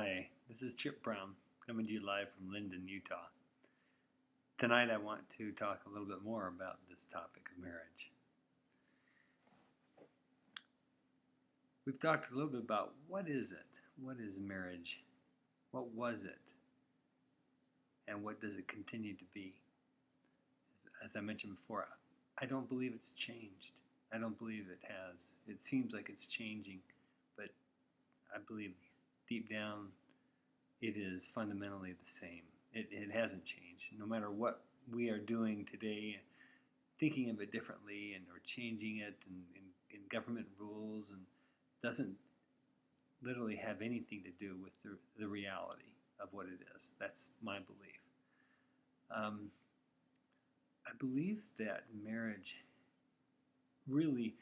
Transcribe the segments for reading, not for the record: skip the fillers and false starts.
Hi, this is Chip Browne, coming to you live from Linden, Utah. Tonight I want to talk a little bit more about this topic of marriage. We've talked a little bit about what is it? What is marriage? What was it? And what does it continue to be? As I mentioned before, I don't believe it's changed. I don't believe it has. It seems like it's changing, but I believe deep down it is fundamentally the same. It hasn't changed. No matter what we are doing today, thinking of it differently or changing it in government rules, and doesn't literally have anything to do with the reality of what it is. That's my belief. I believe that marriage really,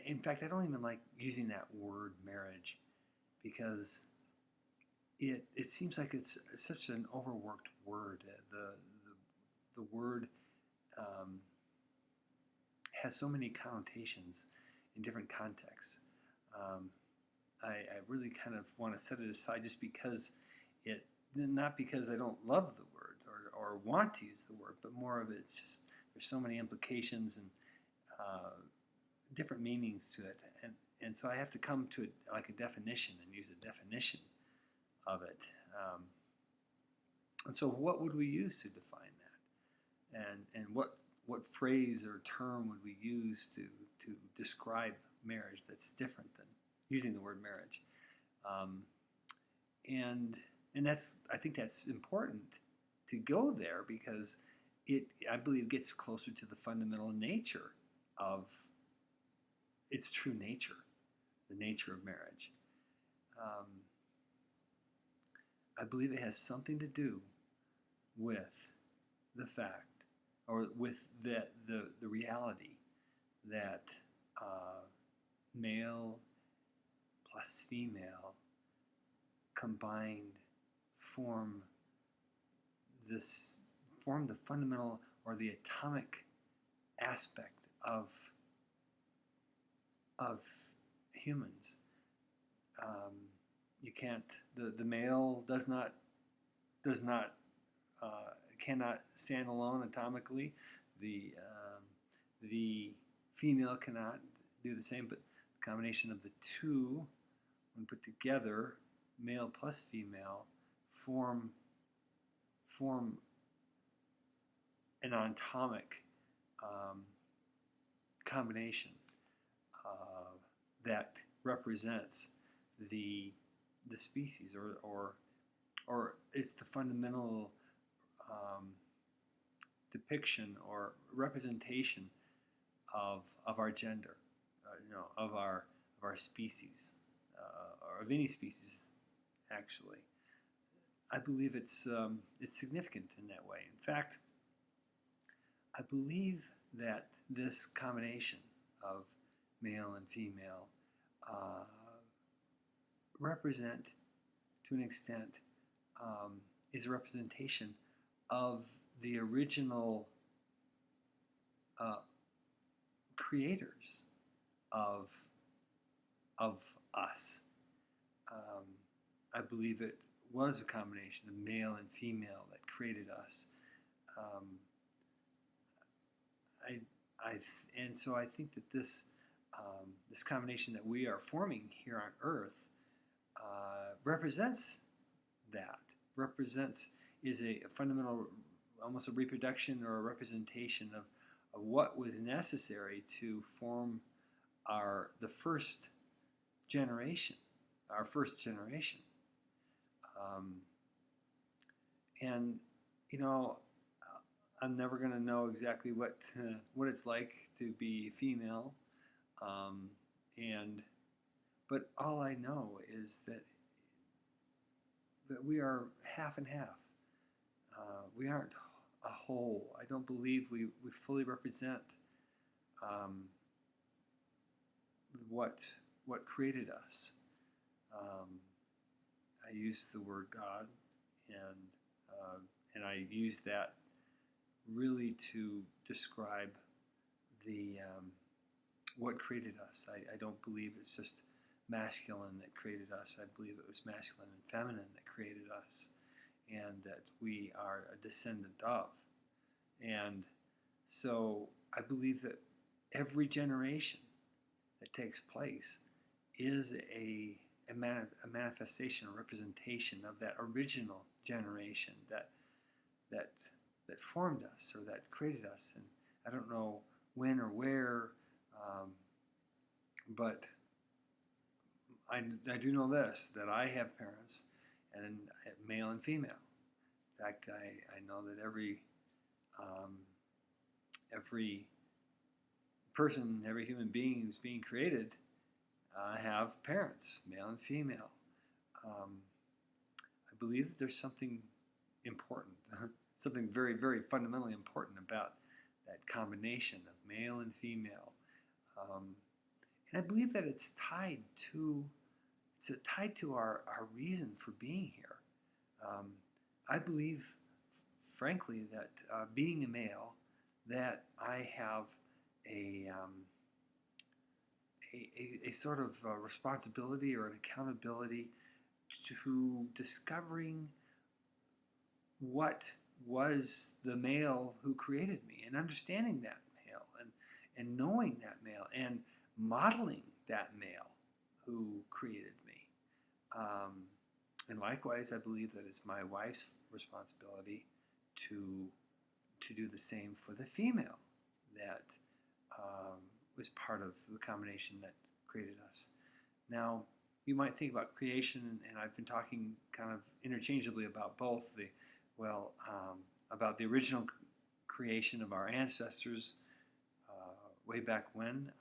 in fact, I don't even like using that word marriage, because it seems like it's such an overworked word. The word has so many connotations in different contexts. I really kind of want to set it aside just because not because I don't love the word or want to use the word, but more of it's just there's so many implications and different meanings to it, and so I have to come to it like a definition and use a definition of it. And so what would we use to define that? And what phrase or term would we use to describe marriage that's different than using the word marriage? And I think that's important to go there, because I believe gets closer to the fundamental nature of its true nature, the nature of marriage. I believe it has something to do with the fact, or with the reality, that male plus female combined form the fundamental or the atomic aspect of humans. You can't. The male cannot stand alone atomically. The female cannot do the same. But the combination of the two, when put together, male plus female, form an atomic combination that represents the species, or it's the fundamental depiction or representation of our gender, of our species, or of any species, actually. I believe it's significant in that way. In fact, I believe that this combination of male and female represent, to an extent, is a representation of the original creators of us. I believe it was a combination of male and female that created us. And so I think that this combination that we are forming here on Earth represents is a fundamental, almost a reproduction or a representation of what was necessary to form the first generation, and I'm never going to know exactly what it's like to be female, but all I know is that we are half and half. We aren't a whole. I don't believe we fully represent what created us. I use the word God, and I use that really to describe what created us. I don't believe it's just masculine that created us. I believe it was masculine and feminine that created us, and that we are a descendant of. And so I believe that every generation that takes place is a manifestation, a representation of that original generation that that formed us or that created us. And I don't know when or where, but I do know this, that I have parents, and male and female. In fact, I know that every person, every human being who's being created have parents, male and female. I believe that there's something important, something very, very fundamentally important about that combination of male and female. And I believe that it's tied to our reason for being here. I believe, frankly, that being a male, that I have a sort of responsibility or an accountability to discovering what was the male who created me, and understanding that male, and knowing that male, and modeling that male who created me. And likewise, I believe that it's my wife's responsibility to do the same for the female that was part of the combination that created us. Now, you might think about creation, and I've been talking kind of interchangeably about both about the original creation of our ancestors way back when,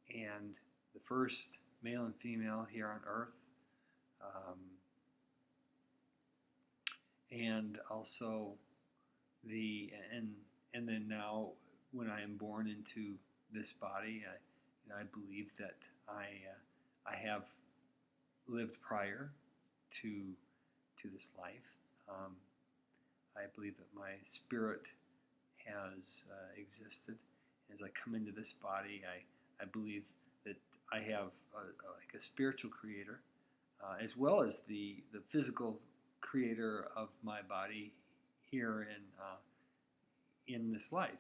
and the first male and female here on Earth, and also and then now when I am born into this body, I believe that I have lived prior to this life. I believe that my spirit has existed. As I come into this body, I believe that I have like a spiritual creator, as well as the physical creator of my body here in this life.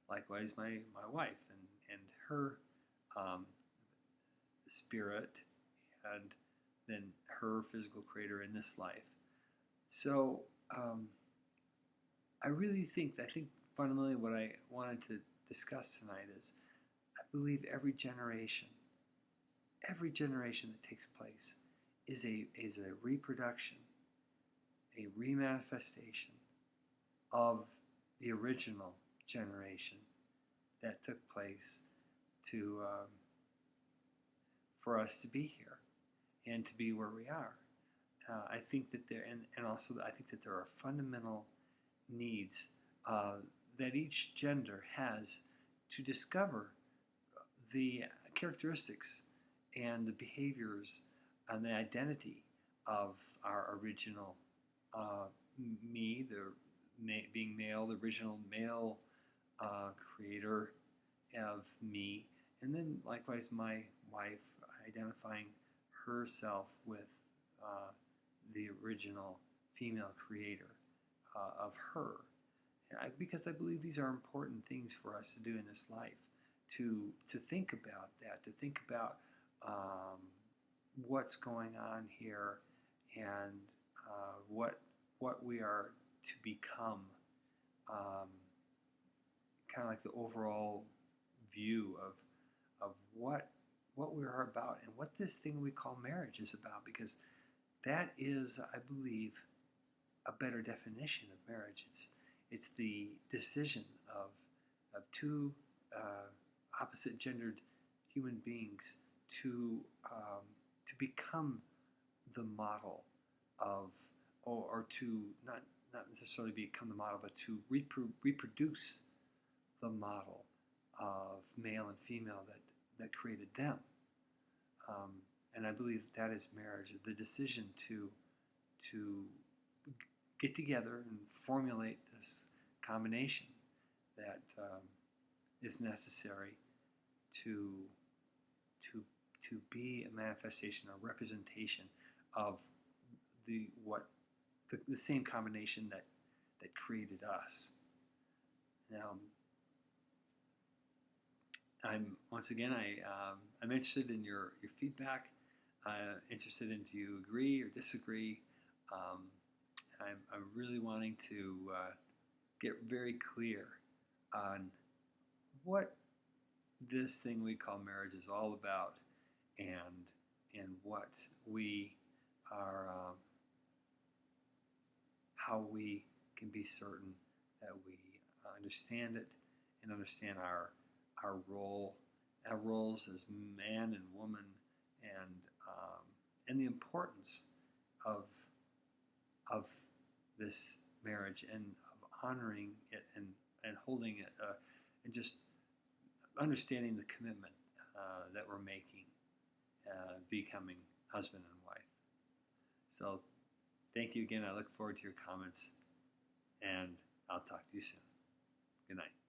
Likewise, my wife and her spirit, and then her physical creator in this life. So I think fundamentally what I wanted to discuss tonight is, I believe every generation that takes place is a reproduction, a remanifestation of the original generation that took place for us to be here and to be where we are. I think that also I think that there are fundamental needs that each gender has to discover the characteristics and the behaviors and the identity of our original me, being male, the original male creator of me, and then likewise my wife identifying herself with the original female creator of her. Because I believe these are important things for us to do in this life, to think about that, to think about what's going on here, and what we are to become, kind of like the overall view of what we are about, and what this thing we call marriage is about, because that is, I believe, a better definition of marriage. It's the decision of two opposite gendered human beings to become the model of, or to not necessarily become the model, but to reproduce the model of male and female that created them. And I believe that is marriage, the decision to get together and formulate this combination that is necessary to to be a manifestation, a representation of the same combination that created us. Now, I'm interested in your feedback. Interested in if you agree or disagree. I'm really wanting to get very clear on what this thing we call marriage is all about, and what we are, how we can be certain that we understand it and understand our roles as man and woman, and the importance of this marriage, and of honoring it, and holding it, and just understanding the commitment that we're making, becoming husband and wife. So thank you again. I look forward to your comments, and I'll talk to you soon. Good night.